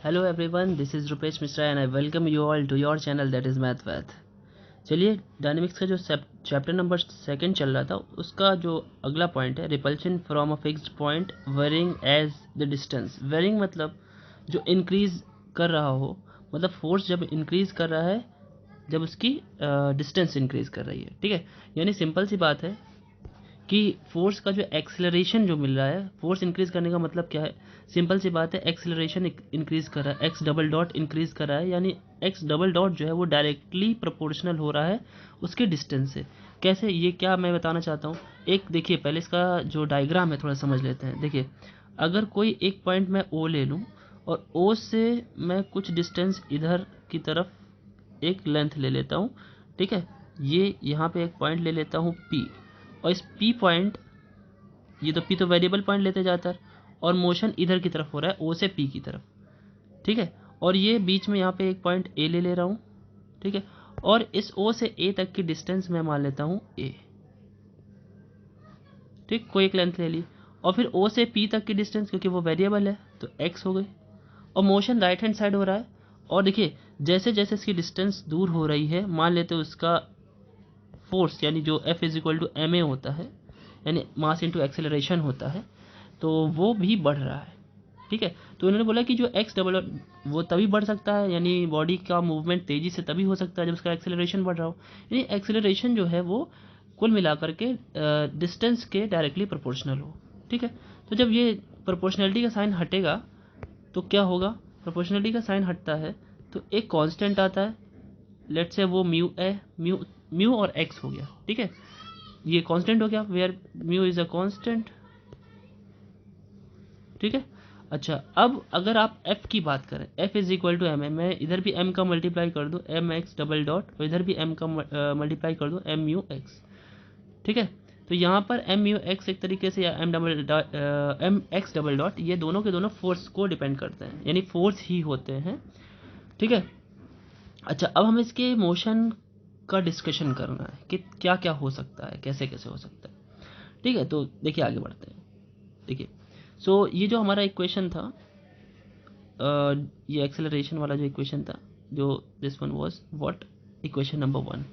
Hello everyone, this is Rupesh Mishra and I welcome you all to your channel that is Math Path। चलिए dynamics का जो chapter number second चल रहा था उसका जो अगला पॉइंट है repulsion from a fixed point varying as the distance. Varying मतलब जो इंक्रीज कर रहा हो, मतलब फोर्स जब इंक्रीज कर रहा है जब उसकी डिस्टेंस इंक्रीज कर रही है। ठीक है, यानी सिंपल सी बात है कि फोर्स का जो एक्सेलरेशन जो मिल रहा है, फोर्स इंक्रीज करने का मतलब क्या है, सिंपल सी बात है, एक्सेलरेशन इंक्रीज कर रहा है, एक्स डबल डॉट इंक्रीज कर रहा है, यानी एक्स डबल डॉट जो है वो डायरेक्टली प्रोपोर्शनल हो रहा है उसके डिस्टेंस से। कैसे, ये क्या मैं बताना चाहता हूँ, एक देखिए पहले इसका जो डायग्राम है थोड़ा समझ लेते हैं। देखिए, अगर कोई एक पॉइंट मैं ओ ले लूँ और ओ से मैं कुछ डिस्टेंस इधर की तरफ एक लेंथ ले लेता हूँ। ठीक है, ये यहाँ पे एक पॉइंट ले लेता हूँ पी, और इस पी पॉइंट, ये तो पी तो वेरिएबल पॉइंट लेते जाता है और मोशन इधर की तरफ हो रहा है ओ से पी की तरफ। ठीक है, और ये बीच में यहाँ पे एक पॉइंट ए ले ले रहा हूँ। ठीक है, और इस ओ से ए तक की डिस्टेंस मैं मान लेता हूँ ए। ठीक, कोई एक लेंथ ले ली, और फिर ओ से पी तक की डिस्टेंस क्योंकि वो वेरिएबल है तो एक्स हो गई, और मोशन राइट हैंड साइड हो रहा है। और देखिए जैसे जैसे इसकी डिस्टेंस दूर हो रही है, मान लेते हैं उसका फोर्स यानी जो F is equal to M A होता है, यानी मास इंटू एक्सेलरेशन होता है, तो वो भी बढ़ रहा है। ठीक है, तो उन्होंने बोला कि जो एक्स डबल वो तभी बढ़ सकता है, यानी बॉडी का मूवमेंट तेजी से तभी हो सकता है जब उसका एक्सेलरेशन बढ़ रहा हो, यानी एक्सेलरेशन जो है वो कुल मिलाकर के डिस्टेंस के डायरेक्टली प्रोपोर्शनल हो। ठीक है, तो जब ये प्रोपोर्शनलिटी का साइन हटेगा तो क्या होगा, प्रोपोर्शनलिटी का साइन हटता है तो एक कांस्टेंट आता है, लेट्स से वो म्यू है, म्यू म्यू और एक्स हो गया। ठीक है, ये कांस्टेंट हो गया where mu is a constant. ठीक है, अच्छा अब अगर आप f की बात करें, f is equal to M है, मैं इधर भी m का मल्टीप्लाई कर दूं एम एक्स डबल डॉट, और इधर भी m का मल्टीप्लाई कर दूं एम म्यू एक्स। ठीक है, तो यहाँ पर एम म्यू एक्स एक तरीके से, या एम एक्स डबल डॉट, ये दोनों के दोनों फोर्स को डिपेंड करते हैं, यानी फोर्स ही होते हैं। ठीक है, अच्छा अब हम इसके मोशन का डिस्कशन करना है कि क्या क्या हो सकता है, कैसे कैसे हो सकता है। ठीक है, तो देखिए आगे बढ़ते हैं। देखिए, सो ये जो हमारा इक्वेशन था, ये एक्सेलरेशन वाला जो इक्वेशन था, जो this one was what, equation number one.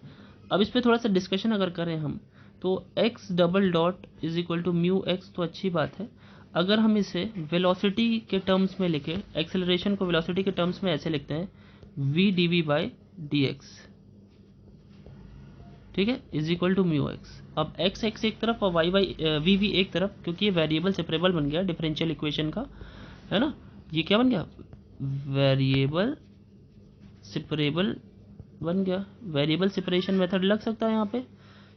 अब इस पर थोड़ा सा डिस्कशन अगर करें हम, तो X double dot is equal to mu X, तो अच्छी बात है। अगर हम इसे वेलोसिटी के टर्म्स में लिखें, एक्सेलरेशन को वेलोसिटी के टर्म्स में ऐसे लिखते हैं V D V by D X. ठीक है, is equal to mu X. अब एक्स एक्स एक तरफ और वाई वाई वी वी एक तरफ, क्योंकि ये वेरिएबल सेपरेबल बन गया डिफरेंशियल इक्वेशन का, है ना। ये क्या बन गया, वेरिएबल सेपरेबल बन गया, वेरिएबल सेपरेशन मेथड लग सकता है यहाँ पे।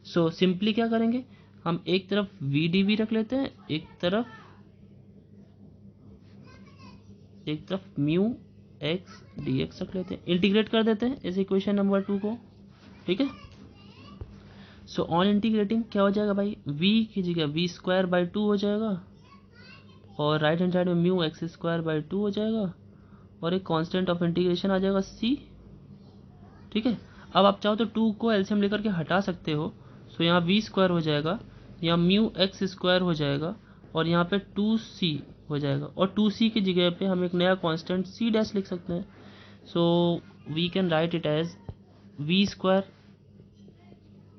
सो सिंपली क्या करेंगे, हम एक तरफ वी डी वी रख लेते हैं, एक तरफ म्यू एक्स डी एक्स रख लेते हैं, इंटीग्रेट कर देते हैं इस इक्वेशन नंबर टू को। ठीक है, सो ऑन इंटीग्रेटिंग क्या हो जाएगा भाई, v की जगह वी स्क्वायर बाई टू हो जाएगा, और राइट हैंड साइड में mu X square by two हो जाएगा, और एक कांस्टेंट ऑफ इंटीग्रेशन आ जाएगा c। ठीक है, अब आप चाहो तो टू को एलसीएम लेकर के हटा सकते हो, सो यहाँ वी स्क्वायर हो जाएगा, यहाँ म्यू एक्स स्क्वायर हो जाएगा, और यहाँ पे टू सी हो जाएगा, और टू सी की जगह पे हम एक नया कांस्टेंट सी डैश लिख सकते हैं। So we can write it as V square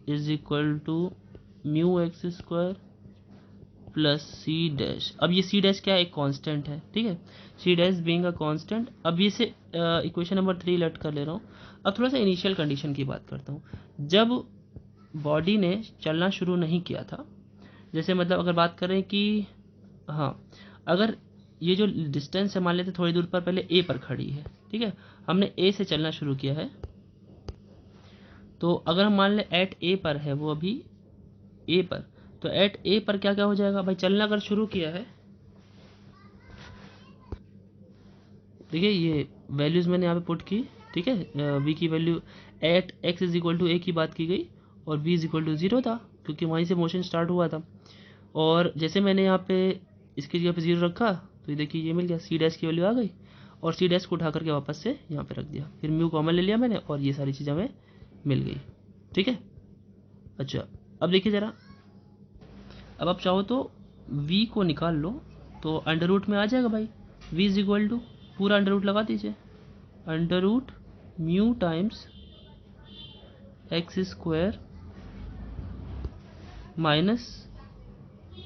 is equal to mu X square plus C dash. अब ये सी डैश क्या है, एक कांस्टेंट है। ठीक है, C dash being a constant. अब ये से इक्वेशन नंबर थ्री लेट कर ले रहा हूँ। अब थोड़ा सा इनिशियल कंडीशन की बात करता हूँ। जब बॉडी ने चलना शुरू नहीं किया था, जैसे मतलब अगर बात करें कि, हाँ, अगर ये जो डिस्टेंस है मान लेते थोड़ी दूर पर पहले ए पर खड़ी है। ठीक है, हमने ए से चलना शुरू किया है, तो अगर हम मान लें एट ए पर है वो अभी ए पर, तो एट ए पर क्या क्या हो जाएगा भाई, चलना अगर शुरू किया है, देखिए ये वैल्यूज मैंने यहाँ पे पुट की। ठीक है, वी की value at x is equal to a की बात की गई, और v is equal to zero था क्योंकि वहीं से मोशन स्टार्ट हुआ था। और जैसे मैंने यहाँ पे इसकी जगह पे जीरो रखा, तो ये देखिए ये मिल गया, सी डैश की वैल्यू आ गई, और सी डैश को उठा करके वापस से यहाँ पे रख दिया, फिर म्यू कॉमन ले लिया मैंने, और ये सारी चीज़ें हमें मिल गई। ठीक है, अच्छा अब देखिए ज़रा, अब आप चाहो तो v को निकाल लो, तो अंडर रूट में आ जाएगा भाई, v इज इक्वल टू पूरा अंडर रूट लगा दीजिए, under root mu times x square minus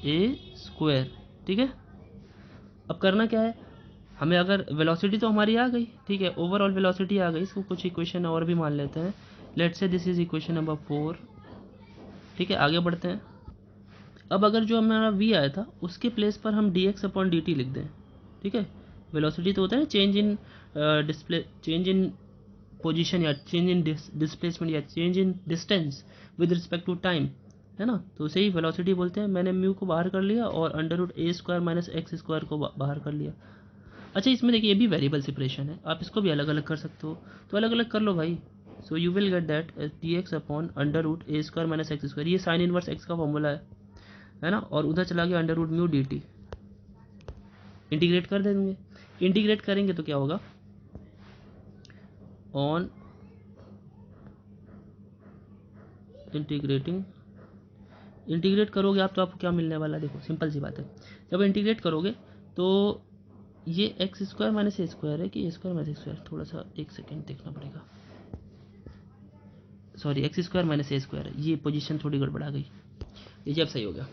a square. ठीक है, अब करना क्या है हमें, अगर वेलोसिटी तो हमारी आ गई, ठीक है, ओवरऑल वेलोसिटी आ गई, इसको कुछ इक्वेशन और भी मान लेते हैं। Let's say this is equation number 4। ठीक है, आगे बढ़ते हैं। अब अगर जो हमारा v आया था उसके प्लेस पर हम dx अपॉन dt लिख दें। ठीक है, वेलोसिटी तो होता है change in display, change in position या चेंज इन डिस्प्लेसमेंट या change in distance with respect to time, है ना, तो उसे ही वेलोसिटी बोलते हैं। मैंने म्यू को बाहर कर लिया और under root A square minus X square को बाहर कर लिया। अच्छा, इसमें देखिए ये भी वेरिएबल सेपरेशन है, आप इसको भी अलग अलग कर सकते हो, तो अलग अलग कर लो भाई। So you will get that D X upon under root A square minus X square, ये साइन इनवर्स एक्स का फॉर्मूला है ना, और उधर चला गया under root mu D T. Integrate कर देंगे, इंटीग्रेट करेंगे तो क्या होगा, ऑन इंटीग्रेटिंग, इंटीग्रेट करोगे आप तो आपको क्या मिलने वाला है, देखो सिंपल सी बात है, जब इंटीग्रेट करोगे तो ये x square minus a square है कि ए स्क्वायर माइनस ए स्क्वायर, थोड़ा सा एक सेकेंड देखना पड़ेगा, sorry x square minus a square है, ये पोजीशन थोड़ी गड़बड़ा गई, ये अब सही हो गया।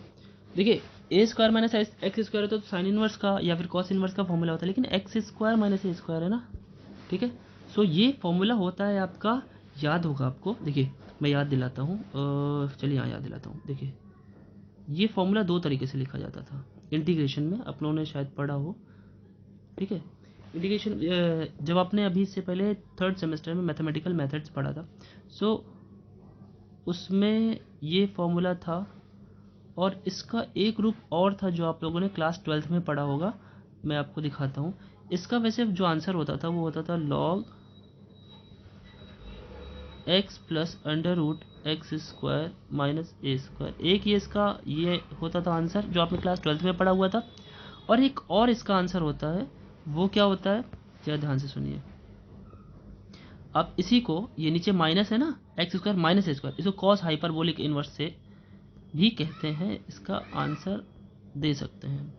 देखिए ए स्क्वायर माइनस एक्स स्क्वायर है तो साइन इनवर्स का या फिर कॉस इनवर्स का फॉर्मूला होता है, लेकिन x square minus a square है ना। ठीक है, सो ये फॉर्मूला होता है आपका, याद होगा आपको, देखिए मैं याद दिलाता हूँ, चलिए यहाँ याद दिलाता हूँ। देखिए ये फॉर्मूला दो तरीके से लिखा जाता था इंटीग्रेशन में, आप लोगों ने शायद पढ़ा हो। ठीक है, इंटीग्रेशन जब आपने अभी इससे पहले थर्ड सेमेस्टर में मैथमेटिकल मेथड्स पढ़ा था, सो उसमें ये फॉर्मूला था, और इसका एक रूप और था जो आप लोगों ने क्लास 12th में पढ़ा होगा, मैं आपको दिखाता हूँ। इसका वैसे जो आंसर होता था वो होता था log x plus under root x square minus a square. एक ये इसका ये होता था आंसर जो आपने क्लास 12th में पढ़ा हुआ था, और एक और इसका आंसर होता है, वो क्या होता है, जरा ध्यान से सुनिए। अब इसी को, ये नीचे माइनस है ना, x square minus a square, इसको कॉस हाइपरबोलिक इनवर्स से भी कहते हैं, इसका आंसर दे सकते हैं।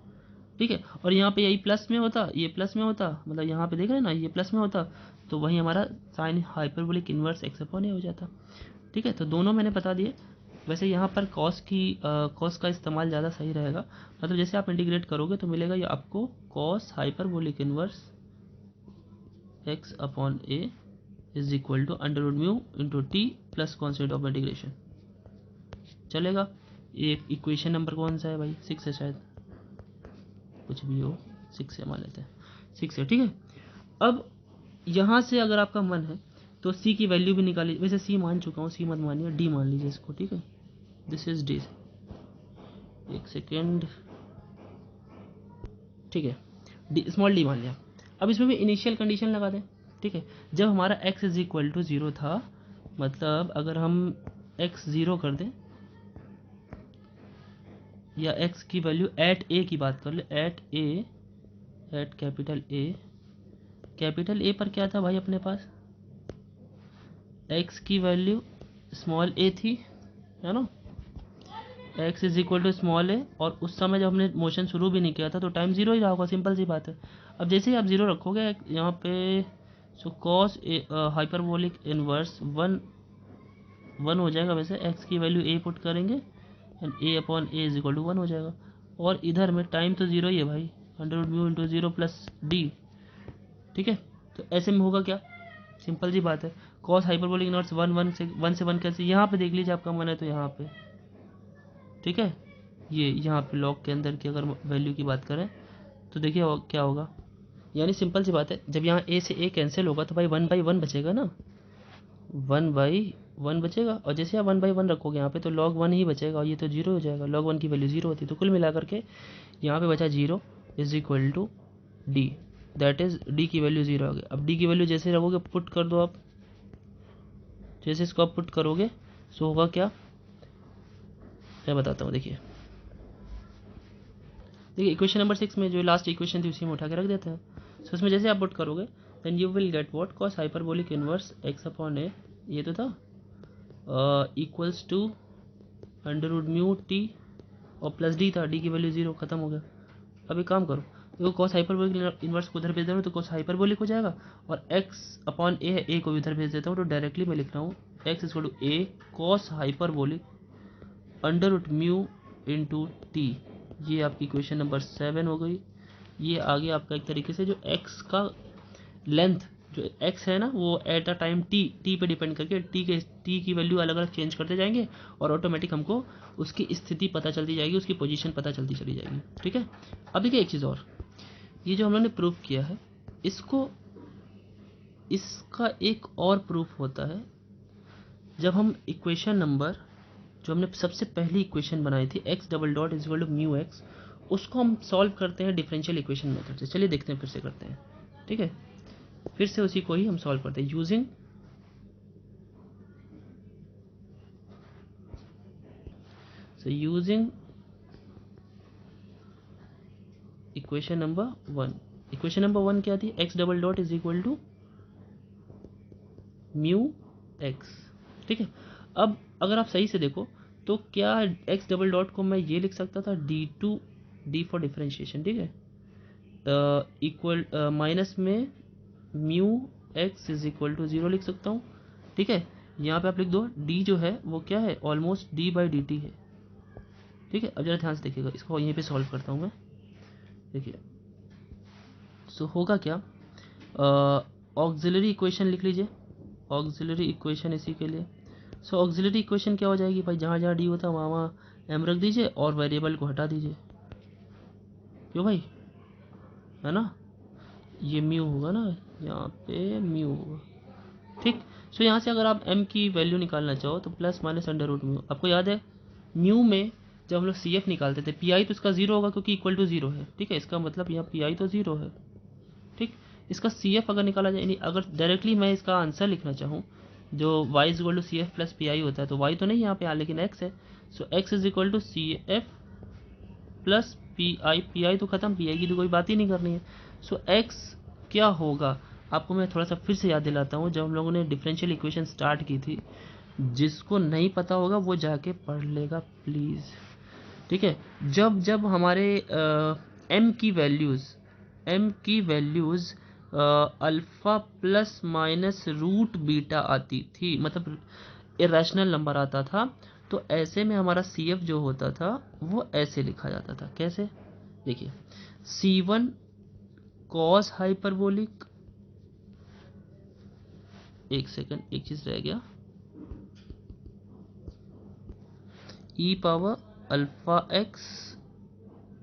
ठीक है, और यहाँ पे यही प्लस में होता, ये प्लस में होता, मतलब यहाँ पे देख रहे हैं ना, ये प्लस में होता, तो वही हमारा sine hyperbolic inverse x upon a हो जाता। ठीक है, तो दोनों मैंने बता दिए। वैसे यहाँ पर कॉस का इस्तेमाल ज़्यादा सही रहेगा, मतलब जैसे आप इंटीग्रेट करोगे तो मिलेगा ये आपको cos hyperbolic inverse x upon A is equal to under root mu into T plus constant of integration. चलेगा, ये इक्वेशन नंबर कौन सा है भाई, 6 है शायद, कुछ भी हो, 6 है मान लेते हैं, 6 है। ठीक है, अब यहाँ से अगर आपका मन है तो सी की वैल्यू भी निकाली, वैसे सी मान चुका हूँ, सी मत मानिए, डी मान लीजिए इसको। ठीक है, दिस इज डी, एक सेकेंड, ठीक है, डी स्मॉल डी मान लिया। अब इसमें भी इनिशियल कंडीशन लगा दें। ठीक है, जब हमारा x इज इक्वल टू 0 था, मतलब अगर हम x 0 कर दें, या x की वैल्यू एट ए की बात कर ले, at a, at capital A पर क्या था भाई अपने पास, x की वैल्यू स्मॉल a थी, है ना, x is equal to small a, और उस समय जब हमने मोशन शुरू भी नहीं किया था तो टाइम 0 ही रहा होगा, सिंपल सी बात है। अब जैसे ही आप 0 रखोगे यहाँ पे, सो कॉस हाइपरबोलिक इनवर्स 1 हो जाएगा। वैसे x की वैल्यू a पुट करेंगे and a upon A is equal to 1 हो जाएगा, और इधर में टाइम तो 0 ही है भाई, under root mu into 0 plus D. ठीक है, तो ऐसे में होगा क्या, सिंपल सी बात है, कॉस हाइपरबोलिक इनवर्स 1 से 1 कैसे, यहाँ पे देख लीजिए आपका मन है तो यहाँ पे। ठीक है, ये यहाँ पे लॉग के अंदर की अगर वैल्यू की बात करें तो देखिए क्या होगा, यानी सिंपल सी बात है, जब यहाँ a से a कैंसिल होगा तो भाई 1/1 बचेगा ना, 1/1 बचेगा, और जैसे आप 1/1 रखोगे यहाँ पे तो log 1 ही बचेगा, और ये तो 0 हो जाएगा, log 1 की वैल्यू 0 होती है, तो कुल मिलाकर के यहाँ पे बचा 0 is equal to D, that is D की वैल्यू 0 आ गई। अब डी की वैल्यू जैसे रखोगे पुट कर दो आप, जैसे इसको आप पुट करोगे सो होगा क्या, मैं बताता हूँ। देखिए इक्वेशन नंबर 6 में जो लास्ट इक्वेशन थी उसी में उठा के रख देते हैं। सो इसमें जैसे आप पुट करोगे then you will get what, cos hyperbolic inverse x upon a, ये तो था, equals to under root mu T, और प्लस डी था, डी की वैल्यू 0, खत्म हो गया। अब एक काम करो, देखो कॉस हाइपरबोलिक इन्वर्स को उधर भेज दे रहा हूँ तो कॉस हाइपरबोलिक हो जाएगा, और x अपॉन ए है, ए को भी उधर भेज देता हूँ तो डायरेक्टली मैं लिख रहा हूँ x equal to A cos hyperbolic under root mu into T. ये आपकी इक्वेशन नंबर 7 हो गई। ये आगे आपका एक तरीके से जो x का लेंथ जो x है ना वो एट अ टाइम t पे डिपेंड करके t की वैल्यू अलग अलग चेंज करते जाएंगे और ऑटोमेटिक हमको उसकी स्थिति पता चलती जाएगी, उसकी पोजीशन पता चलती चली जाएगी। ठीक है। अब देखिए एक चीज़ और, ये जो हम लोगों ने प्रूफ किया है इसका एक और प्रूफ होता है जब हम इक्वेशन नंबर जो हमने सबसे पहली इक्वेशन बनाई थी x double dot is equal to mu X, उसको हम सॉल्व करते हैं डिफरेंशियल इक्वेशन मेथड से। चलिए देखते हैं, फिर से करते हैं। ठीक है, फिर से उसी को ही हम सॉल्व करते हैं using equation number 1। Equation number 1 क्या थी? x double dot is equal to mu x. ठीक है। अब अगर आप सही से देखो तो क्या x डबल डॉट को मैं ये लिख सकता था d फॉर डिफरेंशिएशन, ठीक है, इक्वल माइनस में mu x is equal to 0 लिख सकता हूँ। ठीक है, यहाँ पे आप लिख दो d जो है वो क्या है, almost d by d T है। ठीक है, अब जरा ध्यान से देखिएगा, इसको यहीं पे सॉल्व करता हूँ मैं। देखिए सो होगा क्या, ऑक्सिलरी इक्वेशन लिख लीजिए, ऑक्सिलरी इक्वेशन इसी के लिए। सो ऑक्सिलरी इक्वेशन क्या हो जाएगी भाई, जहाँ जहाँ डी होता है वहाँ वहाँ एम रख दीजिए और वेरिएबल को हटा दीजिए। क्यों भाई, है ना, ये म्यू होगा ना, यहाँ पे म्यू होगा। ठीक। सो यहाँ से अगर आप m की वैल्यू निकालना चाहो तो plus minus under root mu. आपको याद है म्यू में जब हम लोग सी एफ निकालते थे पी आई तो इसका 0 होगा क्योंकि इक्वल टू 0 है। ठीक है, इसका मतलब यहाँ पी आई तो 0 है। ठीक, इसका सी एफ अगर निकाला जाए, यानी अगर डायरेक्टली मैं इसका आंसर लिखना चाहूँ जो y is equal to C F plus P I होता है, तो y तो नहीं यहाँ पे लेकिन x है। So x is equal to C F plus P I तो खत्म, पी आई की तो कोई बात ही नहीं करनी है। सो x क्या होगा, आपको मैं थोड़ा सा फिर से याद दिलाता हूँ, जब हम लोगों ने डिफरेंशियल इक्वेशन स्टार्ट की थी, जिसको नहीं पता होगा वो जाके पढ़ लेगा प्लीज़। ठीक है, जब जब हमारे m की values alpha plus minus root beta आती थी, मतलब इरेशनल नंबर आता था, तो ऐसे में हमारा सी एफ जो होता था वो ऐसे लिखा जाता था। कैसे, देखिए C1 कॉस हाइपरबोलिक, एक सेकंड एक चीज रह गया, ई पावर अल्फा एक्स,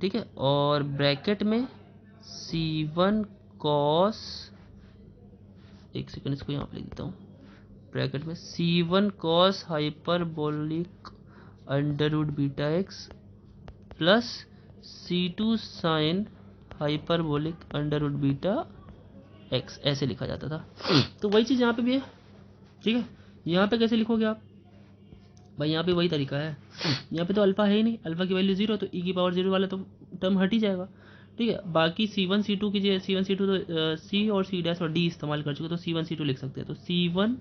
ठीक है, और ब्रैकेट में C1 कॉस, एक सेकंड इसको यहाँ पे लिख देता हूँ, ब्रैकेट में C1 cos hyperbolic under root beta x plus C2 sine hyperbolic under root beta x, ऐसे लिखा जाता था। तो वही चीज़ यहाँ पे भी है। ठीक है, यहाँ पे कैसे लिखोगे आप भाई, यहाँ पे वही तरीका है, यहाँ पे तो अल्फा है ही नहीं, अल्फा की वैल्यू 0, तो ई की पावर 0 वाला तो टर्म हट ही जाएगा। ठीक है, बाकी C1 C2 कीजिए, C1 C2 तो C और C डैश और D इस्तेमाल कर चुके, तो C1 C2 लिख सकते हैं। तो C1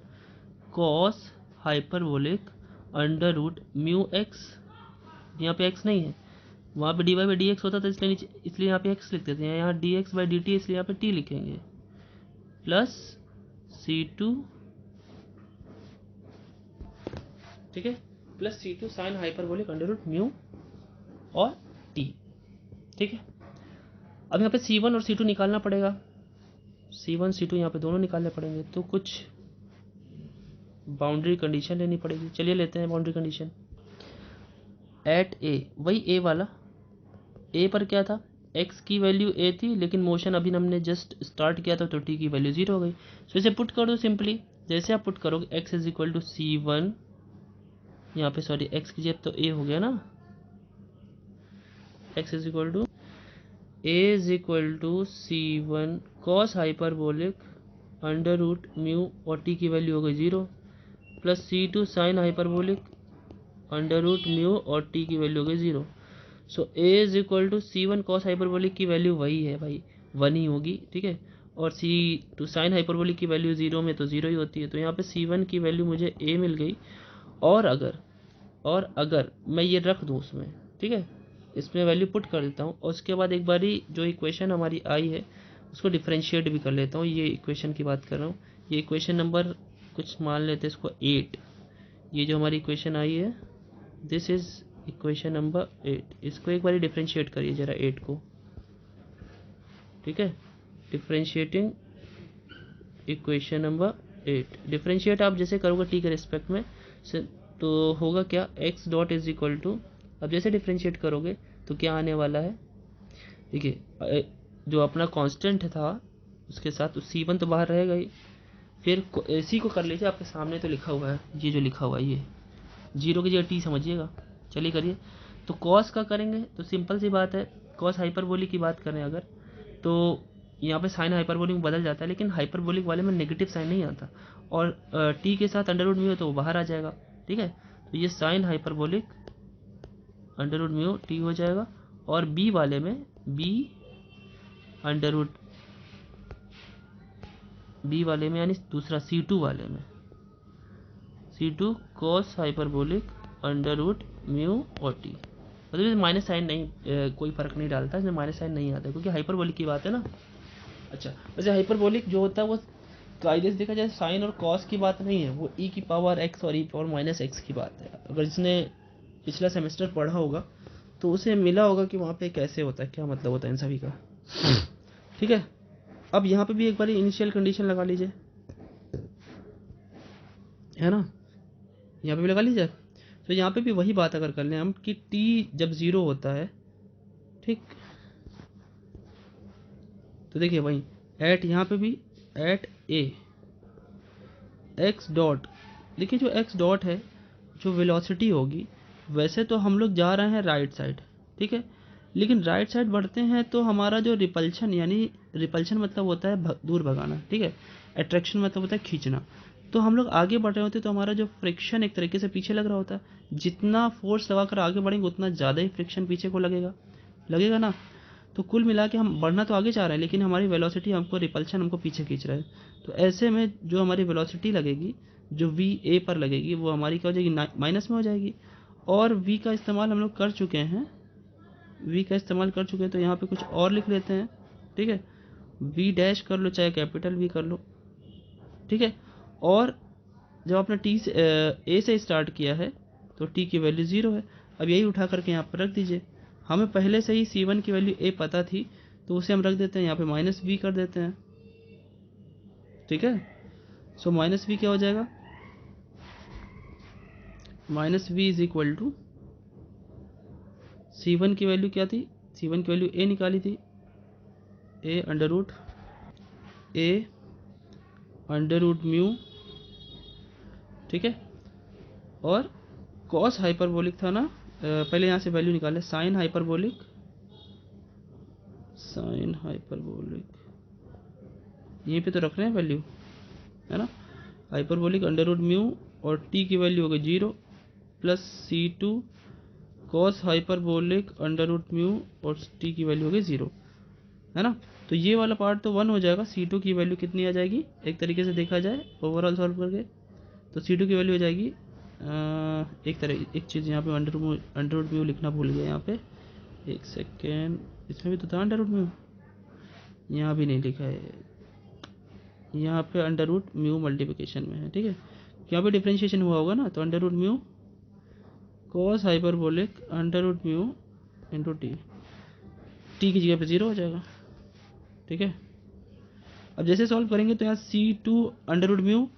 cos hyperbolic under root mu x, यहाँ पे x नहीं है, वहाँ पे dy बाई डी एक्स होता था, इसलिए यहाँ पे x लिख देते हैं, यहाँ d x by d t, इसलिए यहाँ पे t लिखेंगे, प्लस C2, ठीक है, plus C2 sine hyperbolic under root mu और t। ठीक है, अब यहाँ पे C1 और C2 निकालना पड़ेगा, C1 C2 यहाँ पे दोनों निकालने पड़ेंगे, तो कुछ बाउंड्री कंडीशन लेनी पड़ेगी। चलिए लेते हैं बाउंड्री कंडीशन। एट ए, वही ए वाला, ए पर क्या था, x की वैल्यू a थी, लेकिन मोशन अभी हमने जस्ट स्टार्ट किया था तो t की वैल्यू 0 हो गई। तो इसे पुट कर दो सिंपली, जैसे आप पुट करोगे x is equal to C1, यहाँ पे सॉरी x की जगह तो a हो गया ना, x is equal to a is equal to C1 cos hyperbolic under root mu और t की वैल्यू हो गई 0, plus C2 sine hyperbolic under root mu और t की वैल्यू हो गई 0। So a is equal to C1 cos hyperbolic की value वही है भाई, 1 ही होगी। ठीक है, और C2 साइन हाइपरबोलिक की वैल्यू 0 में तो 0 ही होती है, तो यहाँ पे C1 की वैल्यू मुझे a मिल गई। और अगर मैं ये रख दूँ उसमें, ठीक है, इसमें वैल्यू पुट कर देता हूँ और उसके बाद एक बारी जो इक्वेशन हमारी आई है उसको डिफरेंशिएट भी कर लेता हूँ। ये इक्वेशन की बात कर रहा हूँ, ये इक्वेशन नंबर कुछ मान लेते हैं इसको 8। ये जो हमारी इक्वेशन आई है दिस इज इक्वेशन नंबर 8। इसको एक बारी डिफरेंशिएट करिए जरा 8 को, ठीक है। डिफरेंशिएटिंग इक्वेशन नंबर 8, डिफरेंशिएट आप जैसे करोगे टी के रिस्पेक्ट में तो होगा क्या, x dot is equal to, अब जैसे डिफरेंशिएट करोगे तो क्या आने वाला है, देखिए जो अपना कांस्टेंट था उसके साथ C1 तो बाहर रहेगा ही, फिर इसी को कर लीजिए, आपके सामने तो लिखा हुआ है, ये जो लिखा हुआ है ये 0 की जगह टी समझिएगा। चलिए करिए, तो कॉस का करेंगे तो सिंपल सी बात है, कॉस हाइपरबोलिक की बात करें अगर तो यहाँ पे साइन हाइपरबोलिक में बदल जाता है, लेकिन हाइपरबोलिक वाले में नेगेटिव साइन नहीं आता, और टी के साथ अंडर रूट म्यू तो वो बाहर आ जाएगा, ठीक है। तो ये sine hyperbolic under root mu T हो जाएगा, और बी वाले में बी अंडर रूट बी वाले में यानी दूसरा C2 वाले में C2 cos hyperbolic under root mu और टी, मतलब माइनस साइन नहीं, कोई फर्क नहीं डालता, इसमें माइनस साइन नहीं आता क्योंकि हाइपरबोलिक की बात है ना। अच्छा, वैसे हाइपरबोलिक जो होता है वो कायदे से देखा जाए साइन और कॉस की बात नहीं है, वो e की पावर x और e पावर माइनस एक्स की बात है। अगर जिसने पिछला सेमेस्टर पढ़ा होगा तो उसे मिला होगा कि वहाँ पे कैसे होता है, क्या मतलब होता है इन सभी का, ठीक है। अब यहाँ पे भी एक बार इनिशियल कंडीशन लगा लीजिए, है ना, यहाँ पे भी लगा लीजिए। तो यहाँ पे भी वही बात अगर कर लें हम कि t जब 0 होता है, ठीक, तो देखिए वही एट, यहाँ पे भी एट a x डॉट, देखिए जो x डॉट है जो वेलोसिटी होगी, वैसे तो हम लोग जा रहे हैं राइट साइड, ठीक है, लेकिन राइट साइड बढ़ते हैं तो हमारा जो रिपल्शन, यानी रिपल्शन मतलब होता है दूर भगाना, ठीक है, अट्रैक्शन मतलब होता है खींचना, तो हम लोग आगे बढ़ रहे होते तो हमारा जो फ्रिक्शन एक तरीके से पीछे लग रहा होता है, जितना फोर्स लगाकर आगे बढ़ेंगे उतना ज़्यादा ही फ्रिक्शन पीछे को लगेगा ना। तो कुल मिला के हम बढ़ना तो आगे चाह रहे हैं लेकिन हमारी वेलोसिटी हमको, रिपल्शन हमको पीछे खींच रहा है, तो ऐसे में जो हमारी वेलोसिटी लगेगी जो वी ए पर लगेगी वो हमारी क्या हो जाएगी, माइनस में हो जाएगी। और वी का इस्तेमाल हम लोग कर चुके हैं, तो यहाँ पे कुछ और लिख लेते हैं, ठीक है, वी डैश कर लो चाहे कैपिटल वी कर लो, ठीक है। और जब आपने टी से ए से स्टार्ट किया है तो टी की वैल्यू 0 है, अब यही उठा करके यहाँ पर रख दीजिए। हमें पहले से ही C1 की वैल्यू ए पता थी तो उसे हम रख देते हैं यहाँ पे माइनस वी कर देते हैं, ठीक है। सो माइनस वी क्या हो जाएगा, minus v is equal to C1 की वैल्यू क्या थी, C1 की वैल्यू ए निकाली थी, ए अंडर रूट म्यू, ठीक है। और कॉस हाइपरबोलिक था ना, पहले यहाँ से वैल्यू निकाले, साइन हाइपरबोलिक यहीं पे तो रख रहे हैं वैल्यू, है ना, हाइपरबोलिक अंडर रूट म्यू और टी की वैल्यू हो गई 0 plus C2 cos hyperbolic under root mu और टी की वैल्यू हो गई 0, है ना। तो ये वाला पार्ट तो 1 हो जाएगा, C2 की वैल्यू कितनी आ जाएगी, एक तरीके से देखा जाए ओवरऑल सॉल्व करके तो C2 की वैल्यू हो जाएगी, एक चीज़ यहाँ पे अंडर रूट म्यू लिखना भूल गया, यहाँ पे एक सेकेंड, इसमें भी तो था अंडर रूट म्यू, यहाँ भी नहीं लिखा है, यहाँ पे अंडर रूट म्यू मल्टीप्लिकेशन में है, ठीक है, यहाँ पे डिफ्रेंशिएशन हुआ होगा ना, तो under root mu cos hyperbolic under root mu into t की जगह पे 0 हो जाएगा, ठीक है। अब जैसे सॉल्व करेंगे तो यहाँ C2 अंडर रूट म्यू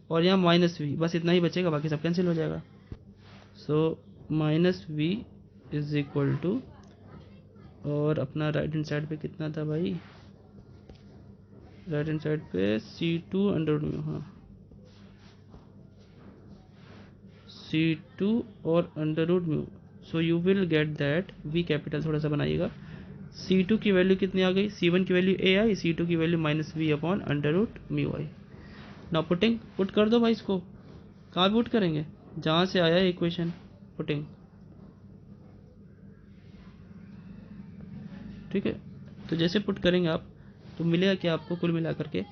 और यहाँ माइनस वी, बस इतना ही बचेगा, बाकी सब कैंसिल हो जाएगा। So minus v is equal to, और अपना राइट हैंड साइड पे कितना था भाई, राइट हैंड साइड पे C2 अंडर रूट म्यू, हाँ C2 और under root mu, so you will get that, v capital थोड़ा सा बनाइएगा, C2 की वैल्यू कितनी आ गई, C1 की वैल्यू ए आई, C2 की value minus we upon under root mu i. ना पुट कर दो भाई, इसको कहाँ पुट करेंगे, जहाँ से आया है इक्वेशन, पुटिंग, ठीक है। तो जैसे पुट करेंगे आप तो मिलेगा क्या आपको, कुल मिला करके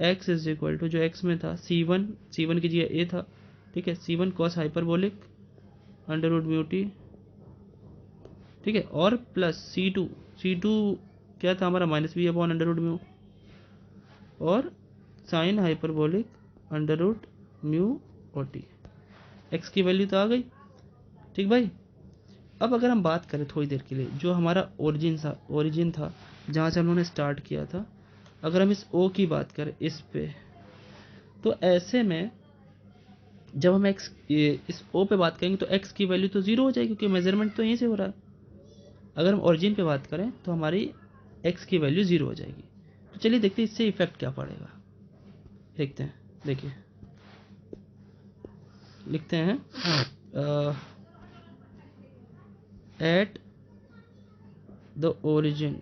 x इज इक्वल टू, जो x में था C1 की जगह a था, ठीक है, C1 cos hyperbolic under root mu T ठीक है, और प्लस C2 क्या था हमारा minus B upon under root mu, और sine hyperbolic under root mu और टी। एक्स की वैल्यू तो आ गई। ठीक भाई, अब अगर हम बात करें थोड़ी देर के लिए जो हमारा ओरिजिन था जहाँ से हम लोगों ने स्टार्ट किया था, अगर हम इस ओ की बात करें इस पे, तो ऐसे में जब हम एक्स इस ओ पे बात करेंगे तो एक्स की वैल्यू तो ज़ीरो हो जाएगी क्योंकि मेजरमेंट तो यहीं से हो रहा है। अगर हम ओरिजिन पे बात करें तो हमारी एक्स की वैल्यू ज़ीरो हो जाएगी। तो चलिए देखते हैं इससे इफेक्ट क्या पड़ेगा। देखते हैं, देखिए लिखते हैं एट द ओरिजिन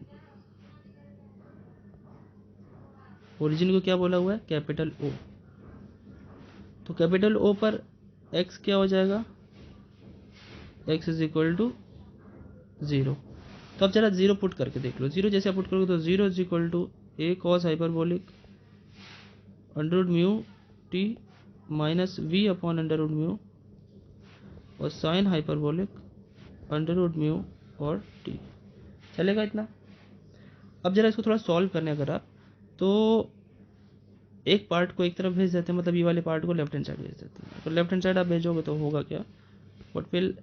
को क्या बोला हुआ है, कैपिटल ओ। तो कैपिटल ओ पर एक्स क्या हो जाएगा, एक्स इज इक्वल टू 0। तो अब जरा 0 पुट करके देख लो। 0 जैसे पुट करोगे तो 0 is equal to A cos hyperbolic under root mu T minus we upon under root mu और sine hyperbolic under root mu और टी। चलेगा इतना। अब जरा इसको थोड़ा सॉल्व करने अगर आप, तो एक पार्ट को एक तरफ भेज देते हैं, मतलब ये वाले पार्ट को लेफ्ट हैंड साइड भेज देते हैं। तो लेफ्ट हैंड साइड आप भेजोगे तो होगा क्या, what will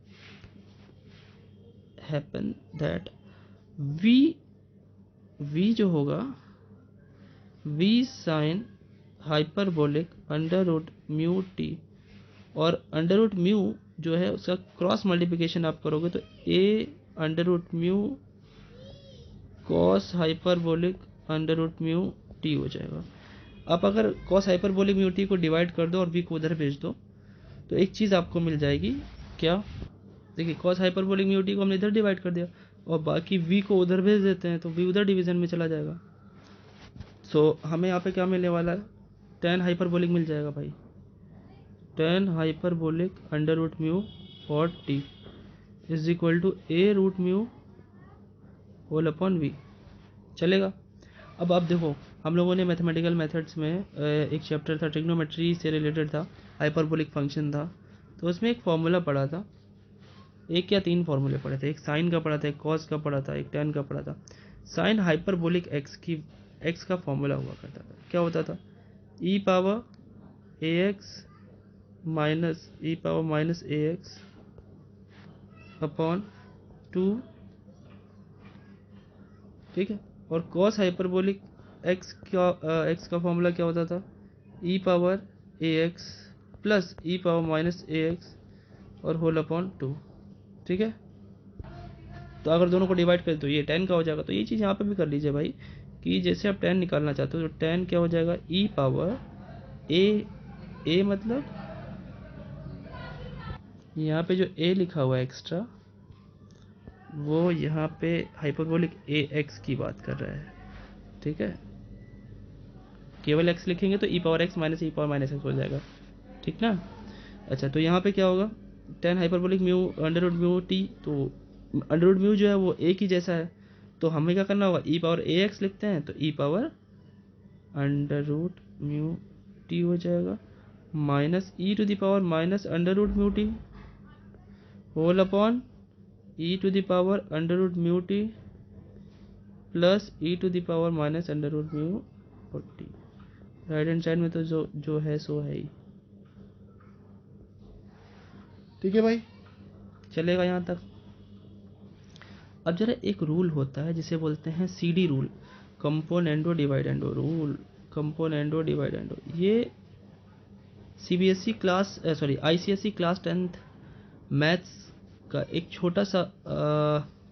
happen that V जो होगा V sine hyperbolic under root mu T, और अंडर रूट म्यू जो है उसका क्रॉस मल्टीप्लिकेशन आप करोगे तो A under root mu cos hyperbolic under root mu T हो जाएगा। आप अगर कॉस हाइपरबोलिक म्यू टी को डिवाइड कर दो और वी को उधर भेज दो तो एक चीज़ आपको मिल जाएगी। क्या, देखिए कॉस हाइपरबोलिक म्यू टी को हमने इधर डिवाइड कर दिया और बाकी वी को उधर भेज देते हैं तो वी उधर डिवीजन में चला जाएगा। सो हमें यहाँ पे क्या मिलने वाला है, टेन हाइपरबोलिक मिल जाएगा भाई, tan hyperbolic under root mu और T is equal to A root mu whole upon V. चलेगा। अब आप देखो हम लोगों ने मैथमेटिकल मेथड्स में एक चैप्टर था ट्रिग्नोमेट्री से रिलेटेड था, हाइपरबोलिक फंक्शन था, तो उसमें एक फॉर्मूला पढ़ा था, एक या तीन फॉर्मूले पढ़े थे, एक साइन का पढ़ा था, एक कॉस का पढ़ा था, एक टेन का पढ़ा था। साइन हाइपरबोलिक एक्स का फॉर्मूला हुआ करता था, क्या होता था, ई पावर ए एक्स माइनस ए एक्स अपॉन 2, ठीक है। और कॉस हाइपरबोलिक एक्स का फॉर्मूला क्या होता था, ई पावर ए एक्स प्लस ई पावर माइनस ए एक्स और होल अपॉन 2, ठीक है। तो अगर दोनों को डिवाइड करें तो ये 10 का हो जाएगा। तो ये चीज़ यहाँ पे भी कर लीजिए भाई कि जैसे आप 10 निकालना चाहते हो तो 10 क्या हो जाएगा, ई पावर ए मतलब यहाँ पे जो ए लिखा हुआ है एक्स्ट्रा वो यहाँ पे हाइपरबोलिक ए एक्स की बात कर रहा है, ठीक है। केवल एक्स लिखेंगे तो ई पावर एक्स माइनस ई पावर माइनस एक्स हो जाएगा, ठीक ना। अच्छा, तो यहाँ पे क्या होगा, 10 hyperbolic mu under root mu t, तो अंडर रूट म्यू जो है वो ए की जैसा है, तो हमें क्या करना होगा, ई पावर ए एक्स लिखते हैं तो E power under root mu T हो जाएगा minus E to the power minus under root mu T whole upon E to the power under root mu T plus E to the power minus under root mu और T. Right hand side में तो जो है सो है ही, ठीक है भाई, चलेगा यहाँ तक। अब जरा एक रूल होता है जिसे बोलते हैं CD rule, componendo dividendo rule, componendo dividendo. ये CBSE class ICSE class 10th maths का एक छोटा सा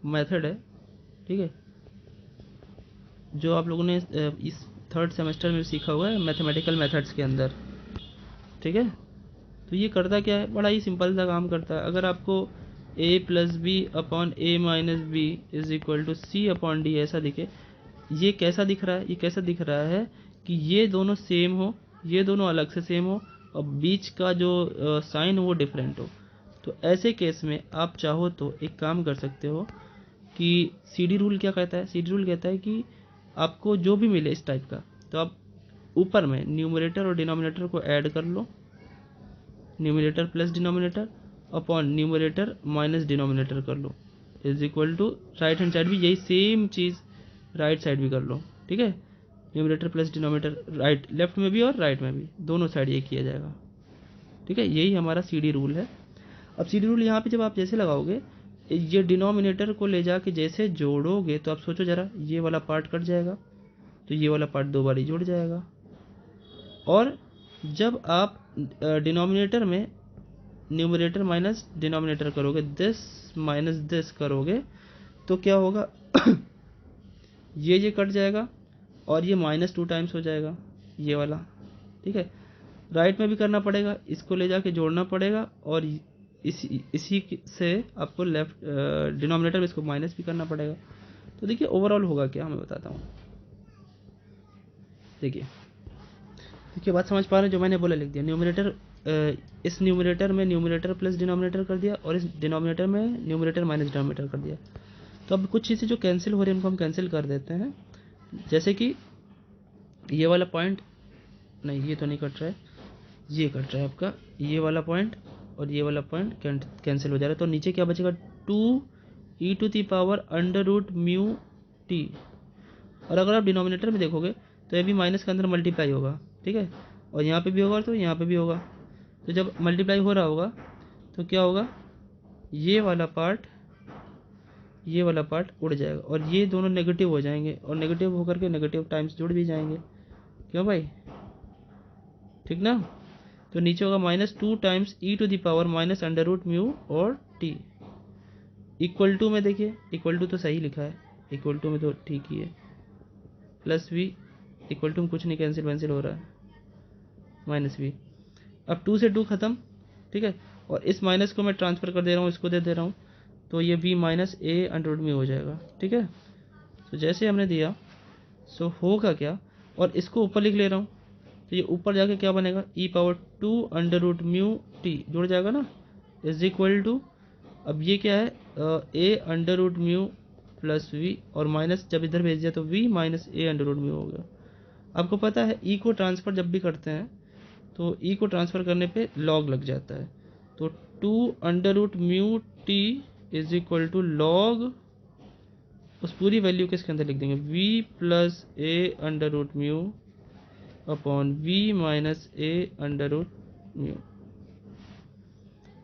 मेथड है, ठीक है, जो आप लोगों ने इस 3rd सेमेस्टर में सीखा हुआ है मैथमेटिकल मेथड्स के अंदर, ठीक है। तो ये करता क्या है, बड़ा ही सिंपल सा काम करता है। अगर आपको a plus b upon a minus b is equal to c upon d ऐसा दिखे, ये कैसा दिख रहा है, ये कैसा दिख रहा है कि ये दोनों सेम हो, ये दोनों अलग से सेम हो और बीच का जो साइन वो डिफरेंट हो, तो ऐसे केस में आप चाहो तो एक काम कर सकते हो कि CD रूल क्या कहता है, CD रूल कहता है कि आपको जो भी मिले इस टाइप का, तो आप ऊपर में न्यूमरेटर और डिनोमिनेटर को ऐड कर लो, numerator plus denominator upon numerator minus denominator कर लो, is equal to right hand side भी यही सेम चीज़ राइट साइड भी कर लो, ठीक है। Numerator plus denominator, right left में भी और राइट में भी दोनों साइड ये किया जाएगा, ठीक है। यही हमारा CD रूल है। अब CD रूल यहाँ पे जब आप जैसे लगाओगे, ये डिनोमिनेटर को ले जाके जैसे जोड़ोगे तो आप सोचो ज़रा, ये वाला पार्ट कट जाएगा तो ये वाला पार्ट 2 बार ही जुड़ जाएगा। और जब आप डिनोमिनेटर में न्यूमरेटर माइनस डिनोमिनेटर करोगे, दिस माइनस दिस करोगे तो क्या होगा ये कट जाएगा और ये -2 टाइम्स हो जाएगा ये वाला, ठीक है। राइट में भी करना पड़ेगा, इसको ले जाके जोड़ना पड़ेगा और इसी से आपको लेफ्ट डिनोमिनेटर में इसको माइनस भी करना पड़ेगा। तो देखिए ओवरऑल होगा क्या, मैं बताता हूँ। देखिए बात समझ पा रहे हैं, जो मैंने बोला लिख दिया। न्यूमरेटर, इस न्यूमरेटर में न्यूमरेटर प्लस डिनोमिनेटर कर दिया और इस डिनोमिनेटर में न्यूमरेटर माइनस डिनोमिनेटर कर दिया। तो अब कुछ चीज़ें जो कैंसिल हो रही है उनको हम कैंसिल कर देते हैं। जैसे कि ये वाला पॉइंट, नहीं ये तो नहीं कट रहा है, ये कट रहा है आपका, ये वाला पॉइंट और ये वाला पॉइंट कैंसिल हो जा रहा है। तो नीचे क्या बचेगा, 2e⁻√μt। और अगर आप डिनोमिनेटर में देखोगे तो ये भी माइनस के अंदर मल्टीप्लाई होगा, ठीक है। और यहाँ पे भी होगा तो यहाँ पे भी होगा। तो जब मल्टीप्लाई हो रहा होगा तो क्या होगा, ये वाला पार्ट उड़ जाएगा और ये दोनों नेगेटिव हो जाएंगे और नेगेटिव होकर के नेगेटिव टाइम्स जुड़ भी जाएंगे। क्यों भाई, ठीक ना। तो नीचे होगा -2 टाइम्स e⁻√μ और t इक्वल टू में, देखिए इक्वल टू तो सही लिखा है, इक्वल टू में तो ठीक ही है, प्लस v इक्वल टू में कुछ नहीं कैंसिल हो रहा है, -v। अब 2 से 2 खत्म, ठीक है। और इस माइनस को मैं ट्रांसफर कर दे रहा हूँ, इसको दे दे रहा हूँ, तो ये v -a√μ हो जाएगा, ठीक है। तो जैसे हमने दिया सो होगा क्या, और इसको ऊपर लिख ले रहा हूँ तो ये ऊपर जाके क्या बनेगा, e⁻2√μt जुड़ जाएगा ना, इज इक्वल टू, अब ये क्या है, a√μ प्लस v और माइनस जब इधर भेज दिया तो v -a√μ हो गया। आपको पता है e को ट्रांसफ़र जब भी करते हैं तो e को ट्रांसफ़र करने पे log लग जाता है। तो 2√μt is equal to log, उस पूरी वैल्यू के इसके अंदर लिख देंगे, v plus a√μ upon v -a√μ।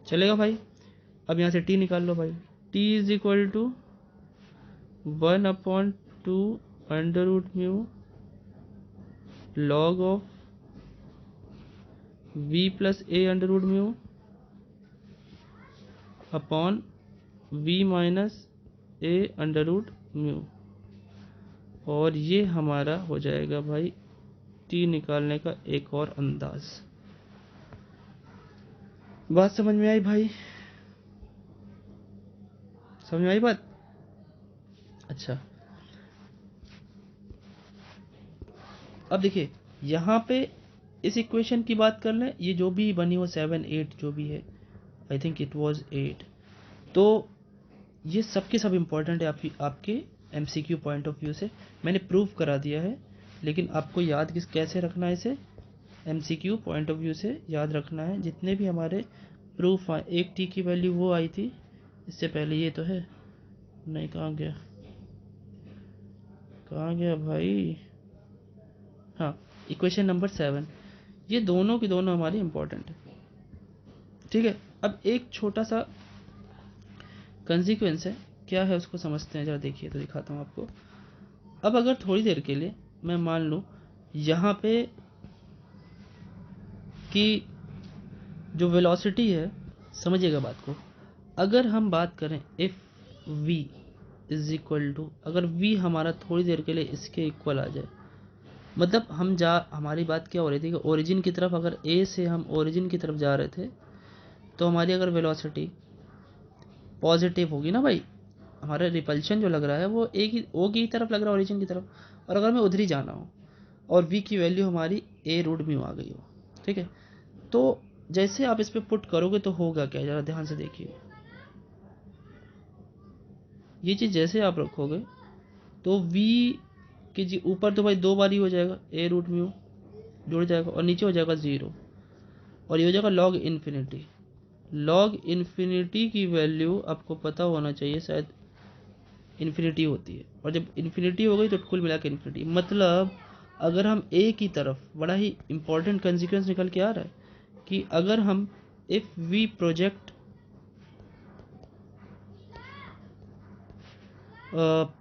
चलेगा भाई। अब यहाँ से t निकाल लो भाई, t is equal to 1/2√μ log of v plus a√μ upon v -a√μ। और ये हमारा हो जाएगा भाई t निकालने का एक और अंदाज। बात समझ में आई भाई, समझ में आई बात। अच्छा अब देखिए यहाँ पे इस इक्वेशन की बात कर लें, ये जो भी बनी हो 7 8 जो भी है, आई थिंक इट वाज 8। तो ये सब के सब इम्पोर्टेंट है आपके MCQ पॉइंट ऑफ व्यू से। मैंने प्रूव करा दिया है, लेकिन आपको याद कैसे रखना है इसे, MCQ पॉइंट ऑफ व्यू से याद रखना है। जितने भी हमारे प्रूफ आए, एक t की वैल्यू वो आई थी इससे पहले, ये तो है नहीं, कहाँ गया भाई, हाँ इक्वेशन नंबर 7, ये दोनों की दोनों हमारी इम्पोर्टेंट है, ठीक है। अब एक छोटा सा कंसिक्वेंस है, क्या है उसको समझते हैं, जरा देखिए तो दिखाता हूँ आपको। अब अगर थोड़ी देर के लिए मैं मान लूँ यहाँ पे कि जो वेलोसिटी है, समझिएगा बात को, अगर हम बात करें if v is equal to, अगर v हमारा थोड़ी देर के लिए इसके इक्वल आ जाए, मतलब हमारी बात क्या हो रही थी कि ओरिजिन की तरफ, अगर a से हम ओरिजिन की तरफ जा रहे थे तो हमारी अगर वेलोसिटी पॉजिटिव होगी ना भाई, हमारा रिपल्शन जो लग रहा है वो o की तरफ लग रहा है, ओरिजिन की तरफ, और अगर मैं उधर ही जाना हो और v की वैल्यू हमारी a√μ आ गई हो, ठीक है। तो जैसे आप इस पे पुट करोगे तो होगा क्या, जरा ध्यान से देखिए। ये चीज़ जैसे आप रखोगे तो v के जी ऊपर तो भाई 2 बार ही हो जाएगा, a√μ जुड़ जाएगा और नीचे हो जाएगा 0, और ये हो जाएगा log इन्फिनिटी। log इन्फिनिटी की वैल्यू आपको पता होना चाहिए शायद इन्फिनिटी होती है, और जब इन्फिनिटी हो गई तो कुल मिला के इन्फिनिटी। मतलब अगर हम ए की तरफ, बड़ा ही इंपॉर्टेंट कंसिक्वेंस निकल के आ रहा है कि अगर हम if we project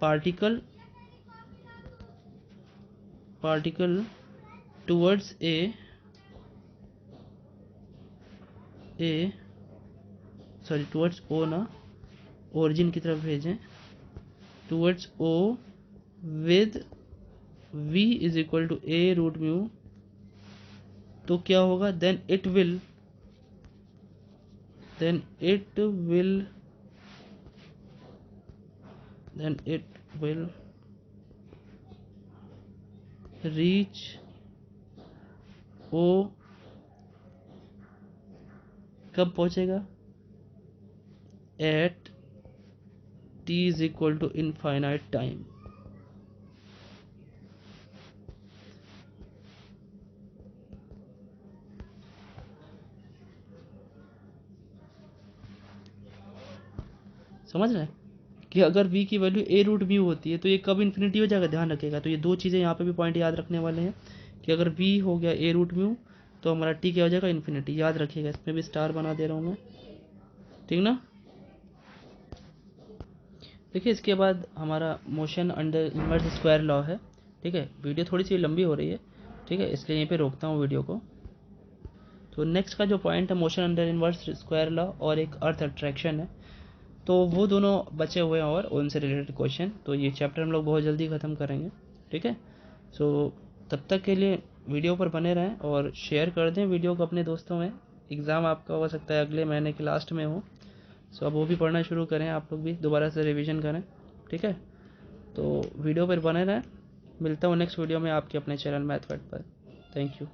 particle towards A sorry towards O ना, ओरिजिन की तरफ भेजें, towards O with v is equal to a root mu, तो क्या होगा, then it will reach o, कब पहुंचेगा, at t is equal to infinite time. समझ रहे हैं कि अगर v की वैल्यू a रूट म्यू होती है तो ये कब इन्फिनिटी हो जाएगा, ध्यान रखिएगा। तो ये दो चीज़ें यहाँ पे भी पॉइंट याद रखने वाले हैं कि अगर v हो गया a रूट म्यू तो हमारा t क्या हो जाएगा, इन्फिनिटी। याद रखिएगा, इसमें भी स्टार बना दे रहा हूँ मैं, ठीक ना। देखिए इसके बाद हमारा motion under inverse square law है, ठीक है। वीडियो थोड़ी सी लंबी हो रही है, ठीक है, इसलिए यहीं पे रोकता हूँ वीडियो को। तो नेक्स्ट का जो पॉइंट है motion under inverse square law और एक अर्थ अट्रैक्शन है, तो वो दोनों बचे हुए हैं और उनसे रिलेटेड क्वेश्चन, तो ये चैप्टर हम लोग बहुत जल्दी ख़त्म करेंगे, ठीक है। सो तब तक के लिए वीडियो पर बने रहें और शेयर कर दें वीडियो को अपने दोस्तों में। एग्ज़ाम आपका हो सकता है अगले महीने के लास्ट में हो, सो अब वो भी पढ़ना शुरू करें, आप लोग भी दोबारा से रिवीजन करें, ठीक है। तो वीडियो पर बने रहें, मिलता हूँ नेक्स्ट वीडियो में आपके अपने चैनल मैथ फैक्ट पर। Thank you.